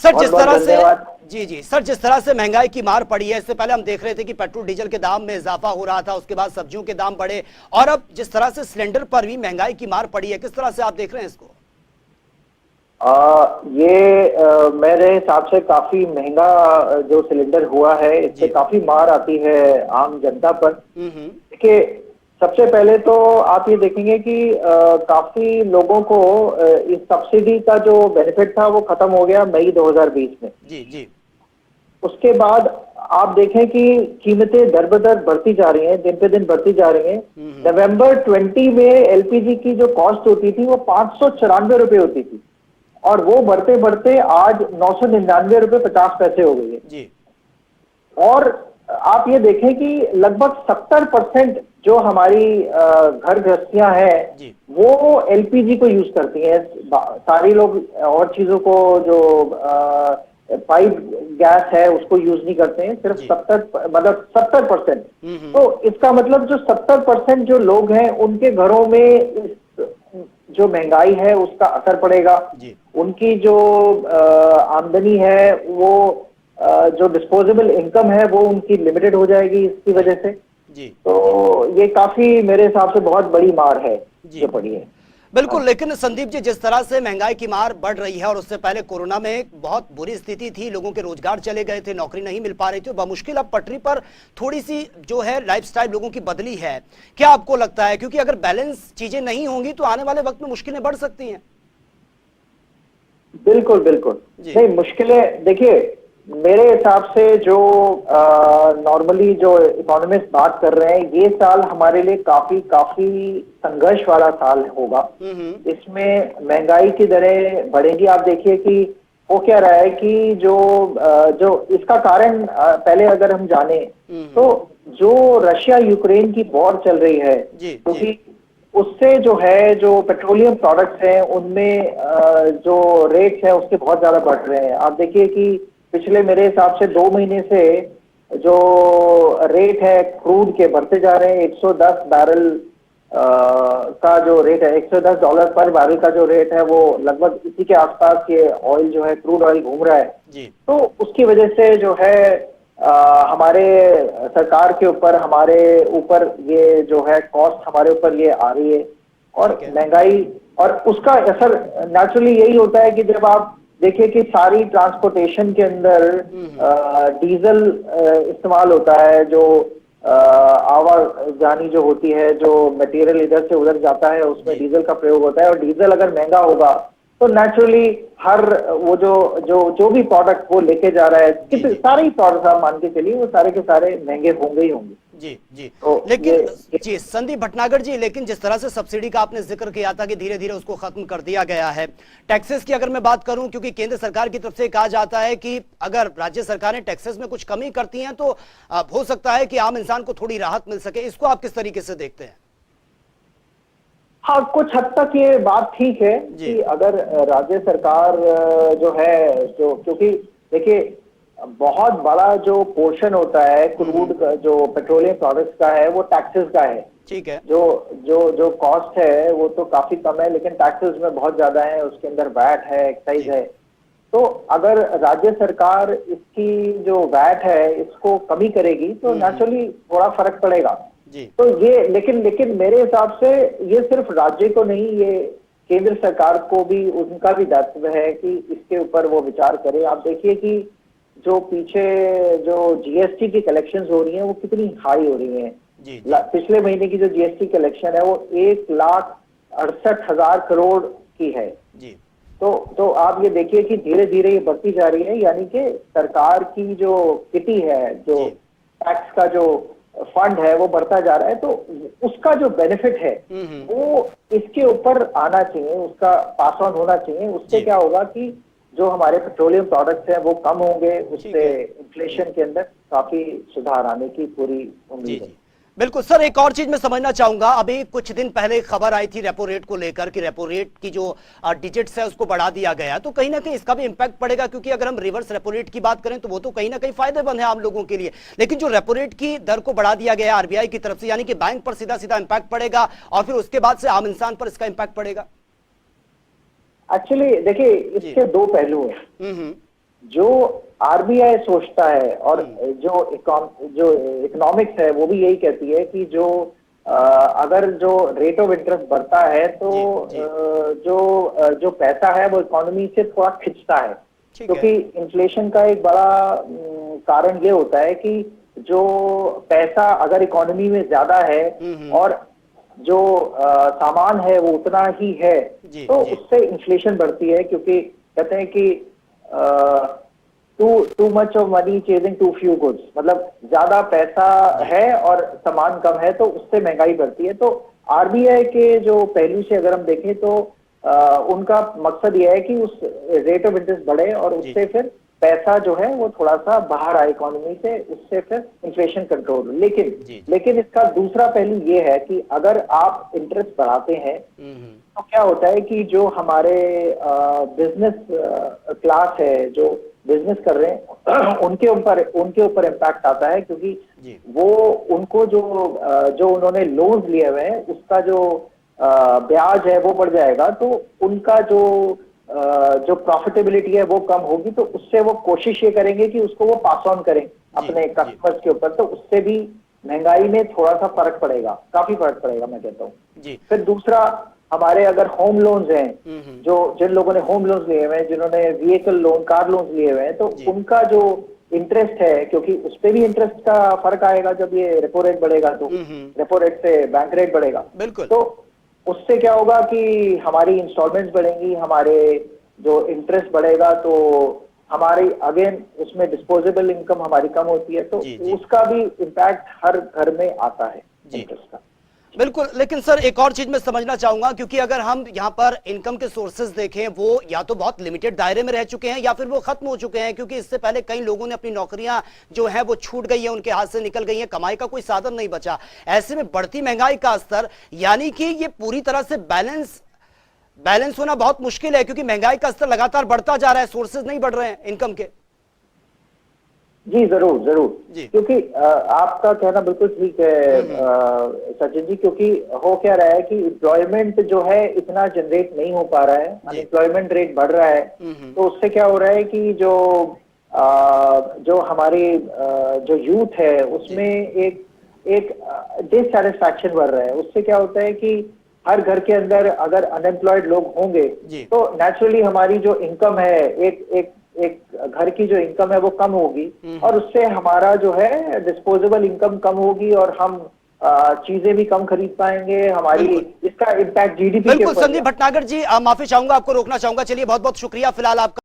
Sir जिस तरह से जी सर, जिस तरह से महंगाई की मार पड़ी है, इससे पहले हम देख रहे थे कि पेट्रोल डीजल के दाम में इजाफा हो रहा था, उसके बाद सब्जियों के दाम बढ़े, और अब जिस तरह से सिलेंडर पर भी महंगाई की मार पड़ी है, किस तरह से आप देख रहे हैं इसको? मेरे हिसाब से काफी महंगा जो सिलेंडर हुआ है, इससे काफी मार आती है आम जनता पर। देखिए, सबसे पहले तो आप ये देखेंगे कि काफी लोगों को इस सब्सिडी का जो बेनिफिट था वो खत्म हो गया मई 2020 में। जी। उसके बाद आप देखें कि कीमतें दर बदर बढ़ती जा रही हैं, दिन पे दिन बढ़ती जा रही हैं। नवंबर 20 में एलपीजी की जो कॉस्ट होती थी वो 594 रुपए होती थी, और वो बढ़ते बढ़ते आज 999 रुपए 50 पैसे हो गई है जी। और आप ये देखें कि लगभग 70% जो हमारी घर गृहस्थियां हैं वो एलपीजी को यूज करती हैं। सारी लोग और चीजों को जो पाइप गैस है उसको यूज नहीं करते हैं, सिर्फ 70%। तो इसका मतलब जो 70% जो लोग हैं उनके घरों में जो महंगाई है उसका असर पड़ेगा। उनकी जो आमदनी है वो जो डिस्पोजेबल इनकम है वो उनकी लिमिटेड हो जाएगी इसकी वजह से। तो ये काफी मेरे हिसाब से बहुत बड़ी मार है जो पड़ी है। बिल्कुल, लेकिन संदीप जी, जिस तरह से महंगाई की मार बढ़ रही है, और उससे पहले कोरोना में बहुत बुरी स्थिति थी, लोगों के रोजगार चले गए थे, नौकरी नहीं मिल पा रही थी, बमुश्किल अब पटरी पर थोड़ी सी जो है लाइफस्टाइल लोगों की बदली है। क्या आपको लगता है, क्योंकि अगर बैलेंस चीजें नहीं होंगी तो आने वाले वक्त में मुश्किलें बढ़ सकती हैं? बिल्कुल नहीं, मुश्किलें देखिए, मेरे हिसाब से जो नॉर्मली जो इकोनॉमिस्ट बात कर रहे हैं, ये साल हमारे लिए काफी संघर्ष वाला साल होगा। इसमें महंगाई की दरें बढ़ेगी। आप देखिए कि वो क्या रहा है कि जो इसका कारण पहले अगर हम जाने तो जो रशिया यूक्रेन की वॉर चल रही है, क्योंकि उससे जो है जो पेट्रोलियम प्रोडक्ट्स हैं उनमें जो रेट्स है उसके बहुत ज्यादा बढ़ रहे हैं। आप देखिए कि पिछले मेरे हिसाब से 2 महीने से जो रेट है क्रूड के बढ़ते जा रहे हैं। 110 बैरल का जो रेट है, $110 पर बैरल का जो रेट है वो लगभग इसी के आसपास ये ऑयल जो है, क्रूड ऑयल घूम रहा है। तो उसकी वजह से जो है हमारे सरकार के ऊपर, हमारे ऊपर ये जो है कॉस्ट हमारे ऊपर ये आ रही है, और महंगाई, और उसका असर नेचुरली यही होता है कि जब आप देखिए कि सारी ट्रांसपोर्टेशन के अंदर डीजल इस्तेमाल होता है, जो आवाजानी जो होती है, जो मटेरियल इधर से उधर जाता है उसमें डीजल का प्रयोग होता है, और डीजल अगर महंगा होगा तो नेचुरली हर वो जो भी प्रोडक्ट वो लेके जा रहा है, सारे ही प्रोडक्ट आप मान के चलिए वो सारे के सारे महंगे होंगे ही होंगे। जी। तो लेकिन जी संदीप भटनागर जी, लेकिन जिस तरह से सब्सिडी का आपने जिक्र किया था कि धीरे धीरे उसको खत्म कर दिया गया है, टैक्सेस की अगर मैं बात करूं, क्योंकि केंद्र सरकार की तरफ से कहा जाता है कि अगर राज्य सरकारें टैक्सेस में कुछ कमी करती हैं तो हो सकता है कि आम इंसान को थोड़ी राहत मिल सके, इसको आप किस तरीके से देखते हैं? हाँ, कुछ हद तक ये बात ठीक है कि अगर राज्य सरकार जो है, जो क्योंकि देखिए बहुत बड़ा जो पोर्शन होता है क्रूड का, जो पेट्रोलियम प्रोडक्ट्स का है, वो टैक्सेस का है। ठीक है। जो कॉस्ट है वो तो काफी कम है, लेकिन टैक्सेस में बहुत ज्यादा है। उसके अंदर वैट है, एक्साइज है। तो अगर राज्य सरकार इसकी जो वैट है इसको कमी करेगी तो नेचुरली थोड़ा फर्क पड़ेगा। तो ये लेकिन मेरे हिसाब से ये सिर्फ राज्य को नहीं, ये केंद्र सरकार को भी, उनका भी दायित्व है कि इसके ऊपर वो विचार करे। आप देखिए कि जो पीछे जो जीएसटी की कलेक्शंस हो रही हैं वो कितनी हाई हो रही हैं। पिछले महीने की जो जीएसटी कलेक्शन है वो 1,68,000 करोड़ की है। तो आप ये देखिए कि धीरे धीरे ये बढ़ती जा रही है, यानी कि सरकार की जो किटी है, जो टैक्स का जो फंड है वो बढ़ता जा रहा है। तो उसका जो बेनिफिट है वो इसके ऊपर आना चाहिए, उसका पास ऑन होना चाहिए। उससे क्या होगा कि जो हमारे पेट्रोलियम प्रोडक्ट्स हैं वो कम होंगे, उससे इन्फ्लेशन के अंदर काफी सुधार आने की पूरी उम्मीद है। बिल्कुल सर, एक और चीज मैं समझना चाहूंगा, अभी कुछ दिन पहले खबर आई थी रेपो रेट को लेकर कि रेपो रेट की जो डिजिट्स है उसको बढ़ा दिया गया, तो कहीं ना कहीं इसका भी इंपैक्ट पड़ेगा, क्योंकि अगर हम रिवर्स रेपो रेट की बात करें तो वो तो कहीं ना कहीं फायदेमंद है आम लोगों के लिए, लेकिन जो रेपो रेट की दर को बढ़ा दिया गया आरबीआई की तरफ से, यानी कि बैंक पर सीधा सीधा इंपैक्ट पड़ेगा और फिर उसके बाद से आम इंसान पर इसका इंपैक्ट पड़ेगा। एक्चुअली देखिए, इसके दो पहलू हैं। जो आरबीआई सोचता है और जो इकोनॉमिक्स है वो भी यही कहती है कि जो अगर जो रेट ऑफ इंटरेस्ट बढ़ता है तो जी, जी। जो पैसा है वो इकोनॉमी से थोड़ा खिंचता है, ठीक है। क्योंकि इन्फ्लेशन का एक बड़ा कारण ये होता है कि जो पैसा अगर इकोनॉमी में ज्यादा है और जो सामान है वो उतना ही है, जी, तो जी। उससे इन्फ्लेशन बढ़ती है, क्योंकि कहते हैं कि too much of money chasing too few goods, मतलब ज्यादा पैसा जी, है और सामान कम है तो उससे महंगाई बढ़ती है। तो आरबीआई के जो पहलू से अगर हम देखें तो उनका मकसद यह है कि उस रेट ऑफ इंटरेस्ट बढ़े और जी, उससे फिर पैसा जो है वो थोड़ा सा बाहर आए इकोनॉमी से, उससे फिर इन्फ्लेशन कंट्रोल हो। लेकिन जी, जी। लेकिन इसका दूसरा पहलू ये है कि अगर आप इंटरेस्ट बढ़ाते हैं तो क्या होता है कि जो हमारे बिजनेस क्लास है, जो बिजनेस कर रहे हैं उनके ऊपर इम्पैक्ट आता है, क्योंकि जी। वो उनको जो उन्होंने लोन्स लिए हुए हैं उसका जो ब्याज है वो बढ़ जाएगा, तो उनका जो प्रॉफिटेबिलिटी है वो कम होगी, तो उससे वो कोशिश ये करेंगे कि उसको वो पास ऑन करें जी, अपने जी, कस्टमर्स के ऊपर, तो उससे भी महंगाई में थोड़ा सा फर्क पड़ेगा, काफी फर्क पड़ेगा मैं कहता हूँ। जी। फिर दूसरा, हमारे अगर होम लोन्स हैं, हम्म। जिन लोगों ने होम लोन्स लिए हुए हैं, जिन्होंने व्हीकल लोन, कार लोन्स लिए हुए हैं, तो जी। उनका जो इंटरेस्ट है, क्योंकि उस पर भी इंटरेस्ट का फर्क आएगा जब ये रेपो रेट बढ़ेगा, तो रेपो रेट से बैंक रेट बढ़ेगा, बिल्कुल। तो उससे क्या होगा कि हमारी इंस्टॉलमेंट्स बढ़ेंगी, हमारे जो इंटरेस्ट बढ़ेगा, तो हमारी अगेन उसमें डिस्पोजेबल इनकम हमारी कम होती है, तो जी, जी। उसका भी इम्पैक्ट हर घर में आता है जी। इंटरेस्ट का। बिल्कुल, लेकिन सर एक और चीज मैं समझना चाहूंगा, क्योंकि अगर हम यहाँ पर इनकम के सोर्सेज देखें, वो या तो बहुत लिमिटेड दायरे में रह चुके हैं या फिर वो खत्म हो चुके हैं, क्योंकि इससे पहले कई लोगों ने अपनी नौकरियां जो है वो छूट गई है, उनके हाथ से निकल गई है, कमाई का कोई साधन नहीं बचा। ऐसे में बढ़ती महंगाई का स्तर, यानी कि ये पूरी तरह से बैलेंस होना बहुत मुश्किल है, क्योंकि महंगाई का स्तर लगातार बढ़ता जा रहा है, सोर्सेज नहीं बढ़ रहे हैं इनकम के। जी जरूर जरूर, जी। क्योंकि आपका कहना बिल्कुल ठीक है सचिन जी, क्योंकि हो क्या रहा है कि एम्प्लॉयमेंट जो है इतना जनरेट नहीं हो पा रहा है, अनएम्प्लॉयमेंट रेट बढ़ रहा है, तो उससे क्या हो रहा है कि जो हमारी जो यूथ है उसमें एक डिससैटिस्फैक्शन बढ़ रहा है। उससे क्या होता है कि हर घर के अंदर अगर अनएम्प्लॉयड लोग होंगे तो नेचुरली हमारी जो इनकम है, एक घर की जो इनकम है वो कम होगी, और उससे हमारा जो है डिस्पोजेबल इनकम कम होगी और हम चीजें भी कम खरीद पाएंगे, हमारी इसका इम्पैक्ट जीडीपी के बिल्कुल ऊपर। संदीप भटनागर जी, माफी चाहूंगा, आपको रोकना चाहूंगा। चलिए, बहुत बहुत शुक्रिया फिलहाल आपका।